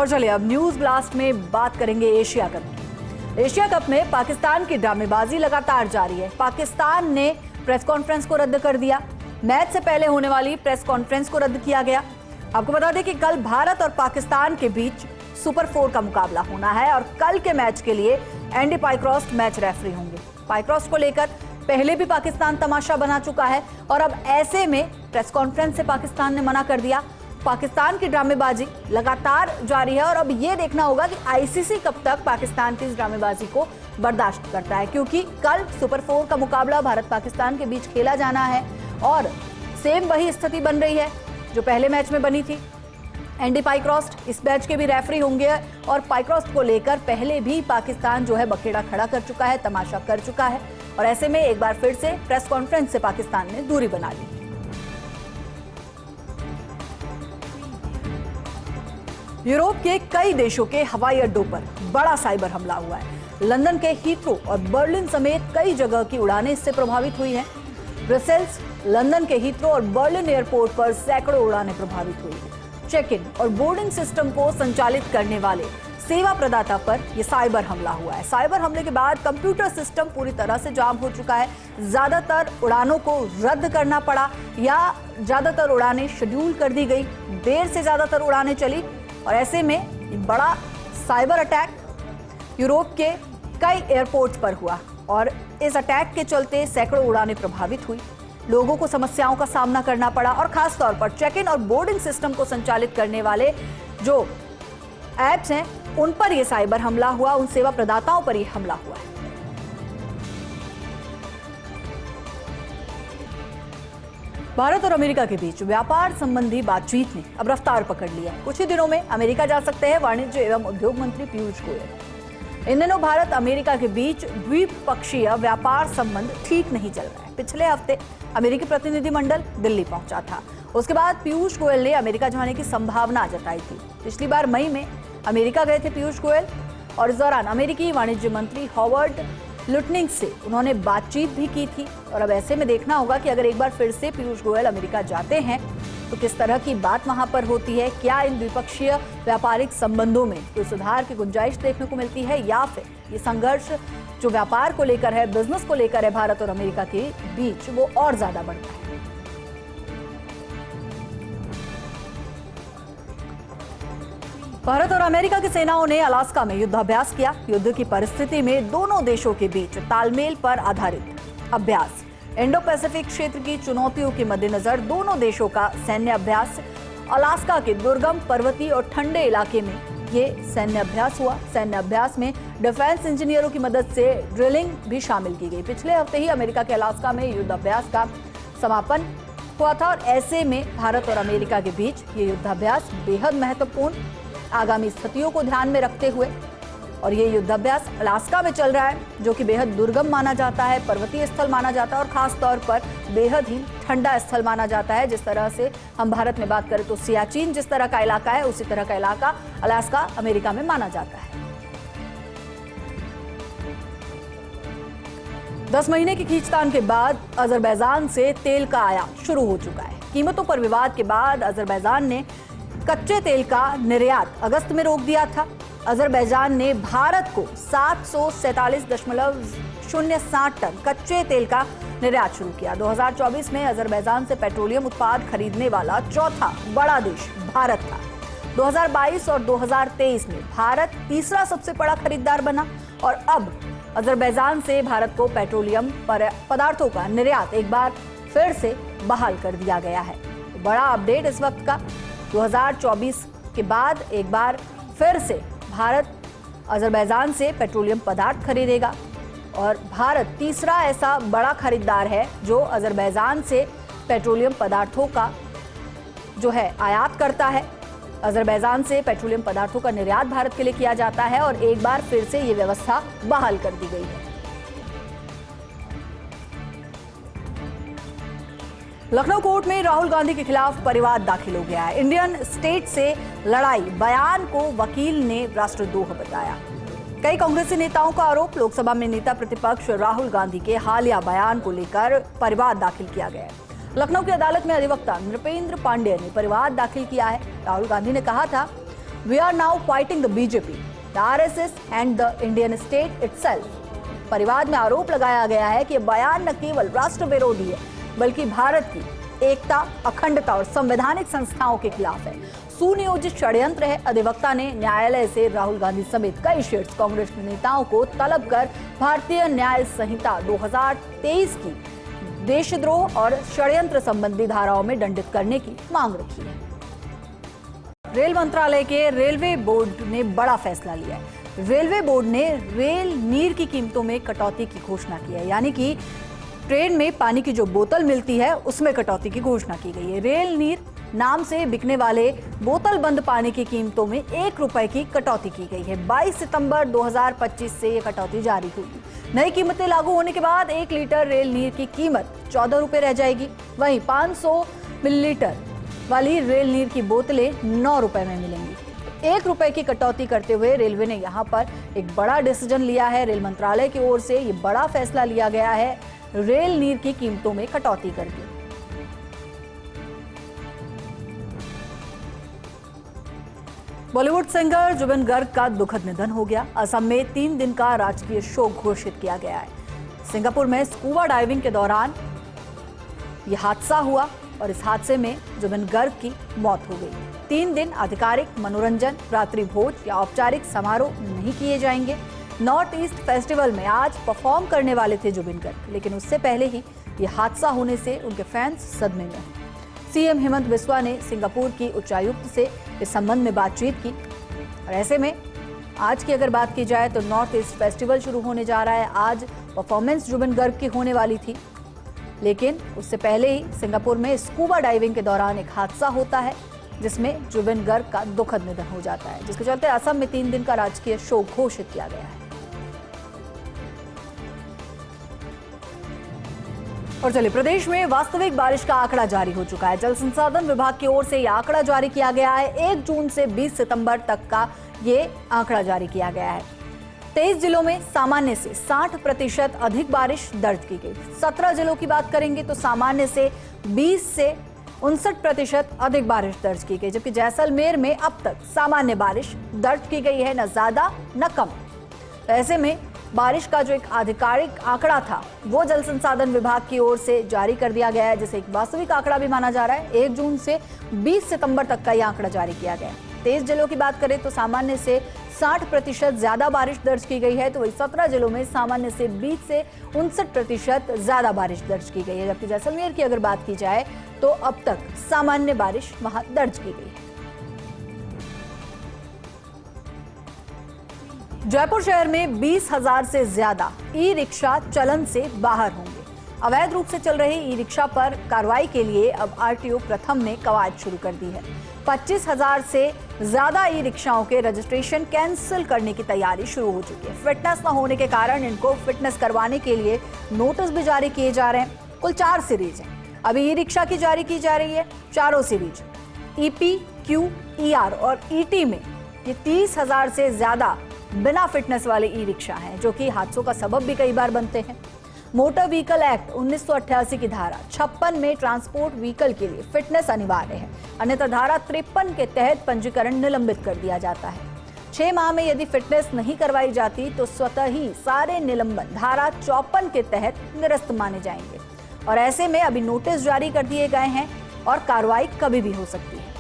और चलिए अब न्यूज ब्लास्ट में बात करेंगे एशिया कप की। एशिया कप में पाकिस्तान की ड्रामेबाजी लगातार जारी है। पाकिस्तान ने प्रेस कॉन्फ्रेंस को रद्द कर दिया। मैच से पहले होने वाली प्रेस कॉन्फ्रेंस को रद्द किया गया। आपको बता दें कि कल भारत और पाकिस्तान के बीच सुपर 4 का मुकाबला होना है और कल के मैच के लिए एंडी पाइक्रॉस्ट मैच रेफरी होंगे। पाइक्रॉस्ट को लेकर पहले भी पाकिस्तान तमाशा बना चुका है और अब ऐसे में प्रेस कॉन्फ्रेंस से पाकिस्तान ने मना कर दिया। पाकिस्तान की ड्रामेबाजी लगातार जारी है और अब यह देखना होगा कि आईसीसी कब तक पाकिस्तान की इस ड्रामेबाजी को बर्दाश्त करता है, क्योंकि कल सुपर 4 का मुकाबला भारत पाकिस्तान के बीच खेला जाना है और सेम वही स्थिति बन रही है जो पहले मैच में बनी थी। एंडी पाइक्रॉस्ट इस मैच के भी रेफरी होंगे और पाइक्रॉस्ट को लेकर पहले भी पाकिस्तान जो है बखेड़ा खड़ा कर चुका है, तमाशा कर चुका है और ऐसे में एक बार फिर से प्रेस कॉन्फ्रेंस से पाकिस्तान ने दूरी बना ली। यूरोप के कई देशों के हवाई अड्डों पर बड़ा साइबर हमला हुआ है। लंदन के हीथ्रो और बर्लिन समेत कई जगह की उड़ानें इससे प्रभावित हुई हैं। ब्रसेल्स, लंदन के हीथ्रो और बर्लिन एयरपोर्ट पर सैकड़ों उड़ानें प्रभावित हुई। चेक इन और बोर्डिंग सिस्टम को संचालित करने वाले सेवा प्रदाता पर यह साइबर हमला हुआ है। साइबर हमले के बाद कंप्यूटर सिस्टम पूरी तरह से जाम हो चुका है। ज्यादातर उड़ानों को रद्द करना पड़ा या ज्यादातर उड़ानें शेड्यूल कर दी गई। देर से ज्यादातर उड़ानें चली और ऐसे में बड़ा साइबर अटैक यूरोप के कई एयरपोर्ट्स पर हुआ और इस अटैक के चलते सैकड़ों उड़ानें प्रभावित हुई। लोगों को समस्याओं का सामना करना पड़ा और खास तौर पर चेक इन और बोर्डिंग सिस्टम को संचालित करने वाले जो ऐप्स हैं उन पर यह साइबर हमला हुआ, उन सेवा प्रदाताओं पर यह हमला हुआ है। भारत और अमेरिका के बीच व्यापार संबंधी बातचीत ने अब रफ्तार पकड़ लिया है। कुछ ही दिनों में अमेरिका जा सकते हैं वाणिज्य एवं उद्योग मंत्री पीयूष गोयल। इन दिनों भारत अमेरिका के बीच द्विपक्षीय व्यापार संबंध ठीक नहीं चल रहा है। पिछले हफ्ते अमेरिकी प्रतिनिधिमंडल दिल्ली पहुंचा था। उसके बाद पीयूष गोयल ने अमेरिका जाने की संभावना जताई थी। पिछली बार मई में अमेरिका गए थे पीयूष गोयल और इस दौरान अमेरिकी वाणिज्य मंत्री हॉवर्ड लुटनिंग से उन्होंने बातचीत भी की थी और अब ऐसे में देखना होगा कि अगर एक बार फिर से पीयूष गोयल अमेरिका जाते हैं तो किस तरह की बात वहां पर होती है। क्या इन द्विपक्षीय व्यापारिक संबंधों में कोई सुधार की गुंजाइश देखने को मिलती है या फिर ये संघर्ष जो व्यापार को लेकर है, बिजनेस को लेकर है भारत और अमेरिका के बीच, वो और ज्यादा बढ़ता है। भारत और अमेरिका की सेनाओं ने अलास्का में युद्धाभ्यास किया। युद्ध की परिस्थिति में दोनों देशों के बीच तालमेल पर आधारित अभ्यास। इंडो पैसिफिक क्षेत्र की चुनौतियों के मद्देनजर दोनों देशों का सैन्य अभ्यास अलास्का के दुर्गम पर्वतीय और ठंडे इलाके में ये सैन्य अभ्यास हुआ। सैन्य अभ्यास में डिफेंस इंजीनियरों की मदद से ड्रिलिंग भी शामिल की गई। पिछले हफ्ते ही अमेरिका के अलास्का में युद्धाभ्यास का समापन हुआ था और ऐसे में भारत और अमेरिका के बीच ये युद्धाभ्यास बेहद महत्वपूर्ण, आगामी स्थितियों को ध्यान में रखते हुए और ये युद्धाभ्यास अलास्का में चल रहा है जो कि बेहद दुर्गम माना जाता है, पर्वतीय स्थल माना जाता है और खास तौर पर बेहद ही ठंडा स्थल माना जाता है। जिस तरह से हम भारत में बात करें तो सियाचिन जिस तरह का इलाका है, उसी तरह का इलाका अलास्का अमेरिका में माना जाता है। 10 महीने की खींचतान के बाद अजरबैजान से तेल का आयात शुरू हो चुका है। कीमतों पर विवाद के बाद अजरबैजान ने कच्चे तेल का निर्यात अगस्त में रोक दिया था। अजरबैजान ने भारत को 747.07 टन कच्चे तेल का निर्यात शुरू किया। 2024 में अजरबैजान से पेट्रोलियम उत्पाद खरीदने वाला चौथा बड़ा देश भारत था। 2022 और 2023 में भारत तीसरा सबसे बड़ा खरीदार बना और अब अजरबैजान से भारत को पेट्रोलियम पदार्थों का निर्यात एक बार फिर से बहाल कर दिया गया है। बड़ा अपडेट इस वक्त का, 2024 के बाद एक बार फिर से भारत अजरबैजान से पेट्रोलियम पदार्थ खरीदेगा और भारत तीसरा ऐसा बड़ा खरीदार है जो अजरबैजान से पेट्रोलियम पदार्थों का जो है आयात करता है। अजरबैजान से पेट्रोलियम पदार्थों का निर्यात भारत के लिए किया जाता है और एक बार फिर से ये व्यवस्था बहाल कर दी गई है। लखनऊ कोर्ट में राहुल गांधी के खिलाफ परिवाद दाखिल हो गया है। इंडियन स्टेट से लड़ाई बयान को वकील ने राष्ट्रद्रोह बताया। कई कांग्रेसी नेताओं का आरोप, लोकसभा में नेता प्रतिपक्ष राहुल गांधी के हालिया बयान को लेकर परिवाद दाखिल किया गया है। लखनऊ की अदालत में अधिवक्ता नृपेंद्र पांडेय ने परिवाद दाखिल किया है। राहुल गांधी ने कहा था, we are now fighting the BJP, the RSS and the Indian state itself. परिवाद में आरोप लगाया गया है कि यह बयान न केवल राष्ट्र विरोधी है बल्कि भारत की एकता, अखंडता और संवैधानिक संस्थाओं के खिलाफ है, सुनियोजित षड्यंत्र है। अधिवक्ता ने न्यायालय से राहुल गांधी समेत कई शीर्ष कांग्रेस नेताओं को तलब कर भारतीय न्याय संहिता 2023 की देशद्रोह और षड्यंत्र संबंधी धाराओं में दंडित करने की मांग रखी है। रेल मंत्रालय के रेलवे बोर्ड ने बड़ा फैसला लिया है। रेलवे बोर्ड ने रेल नीर की कीमतों में कटौती की घोषणा की है, यानी कि ट्रेन में पानी की जो बोतल मिलती है उसमें कटौती की घोषणा की गई है। रेल नीर नाम से बिकने वाले बोतल बंद पानी की कीमतों में 1 रुपए की कटौती की गई है। 22 सितंबर 2025 से ये कटौती जारी होगी। नई कीमतें लागू होने के बाद 1 लीटर रेल नीर की कीमत 14 रुपए रह जाएगी। वहीं 500 मिलीलीटर वाली रेल नीर की बोतलें 9 रुपए में मिलेंगी। 1 रुपए की कटौती करते हुए रेलवे ने यहाँ पर एक बड़ा डिसीजन लिया है। रेल मंत्रालय की ओर से ये बड़ा फैसला लिया गया है रेल नीर की कीमतों में कटौती करके। बॉलीवुड सिंगर जुबिन गर्ग का दुखद निधन हो गया। असम में 3 दिन का राजकीय शोक घोषित किया गया है। सिंगापुर में स्कूबा डाइविंग के दौरान यह हादसा हुआ और इस हादसे में जुबिन गर्ग की मौत हो गई। 3 दिन आधिकारिक मनोरंजन, रात्रि भोज या औपचारिक समारोह नहीं किए जाएंगे। नॉर्थ ईस्ट फेस्टिवल में आज परफॉर्म करने वाले थे जुबिन गर्ग, लेकिन उससे पहले ही यह हादसा होने से उनके फैंस सदमे में। सीएम हेमंत बिस्वा ने सिंगापुर की उच्चायुक्त से इस संबंध में बातचीत की और ऐसे में आज की अगर बात की जाए तो नॉर्थ ईस्ट फेस्टिवल शुरू होने जा रहा है। आज परफॉर्मेंस जुबिन गर्ग की होने वाली थी, लेकिन उससे पहले ही सिंगापुर में स्कूबा डाइविंग के दौरान एक हादसा होता है जिसमें जुबिन गर्ग का दुखद निधन हो जाता है, जिसके चलते असम में 3 दिन का राजकीय शोक घोषित किया गया है। और चलिए, प्रदेश में वास्तविक बारिश का आंकड़ा जारी हो चुका है। जल संसाधन विभाग की ओर से यह आंकड़ा जारी किया गया है। 1 जून से 20 सितंबर तक का ये आंकड़ा जारी किया गया है। 23 जिलों में सामान्य से 60% अधिक बारिश दर्ज की गई। 17 जिलों की बात करेंगे तो सामान्य से 20 से 59% अधिक बारिश दर्ज की गई, जबकि जैसलमेर में अब तक सामान्य बारिश दर्ज की गई है, न ज्यादा न कम। ऐसे में बारिश का जो एक आधिकारिक आंकड़ा था वो जल संसाधन विभाग की ओर से जारी कर दिया गया है, जिसे एक वास्तविक आंकड़ा भी माना जा रहा है। 1 जून से 20 सितंबर तक का यह आंकड़ा जारी किया गया है। 23 जिलों की बात करें तो सामान्य से 60% ज्यादा बारिश दर्ज की गई है, तो वही 17 जिलों में सामान्य से 20 से 59% ज्यादा बारिश दर्ज की गई है। जबकि जैसलमेर की अगर बात की जाए तो अब तक सामान्य बारिश वहां दर्ज की गई है। जयपुर शहर में 20,000 से ज्यादा ई रिक्शा चलन से बाहर होंगे। अवैध रूप से चल रहे ई रिक्शा पर कार्रवाई के लिए अब आरटीओ प्रथम ने कवायद शुरू कर दी है। 25,000 से ज्यादा ई रिक्शाओं के रजिस्ट्रेशन कैंसिल करने की तैयारी शुरू हो चुकी है। फिटनेस न होने के कारण इनको फिटनेस करवाने के लिए नोटिस भी जारी किए जा रहे हैं। कुल 4 सीरीज हैं अभी ई रिक्शा की जारी की जा रही है। चारों सीरीज ईपी, क्यू, ईआर और ईटी में ये 30,000 से ज्यादा बिना फिटनेस वाले ई रिक्शा हैं, जो कि हादसों का सबब भी कई बार बनते हैं। मोटर व्हीकल एक्ट 1988 की धारा 56 में ट्रांसपोर्ट व्हीकल के लिए फिटनेस अनिवार्य है, अन्यथा धारा 53 के तहत पंजीकरण निलंबित कर दिया जाता है। 6 माह में यदि फिटनेस नहीं करवाई जाती तो स्वतः ही सारे निलंबन धारा 54 के तहत निरस्त माने जाएंगे और ऐसे में अभी नोटिस जारी कर दिए गए हैं और कार्रवाई कभी भी हो सकती है।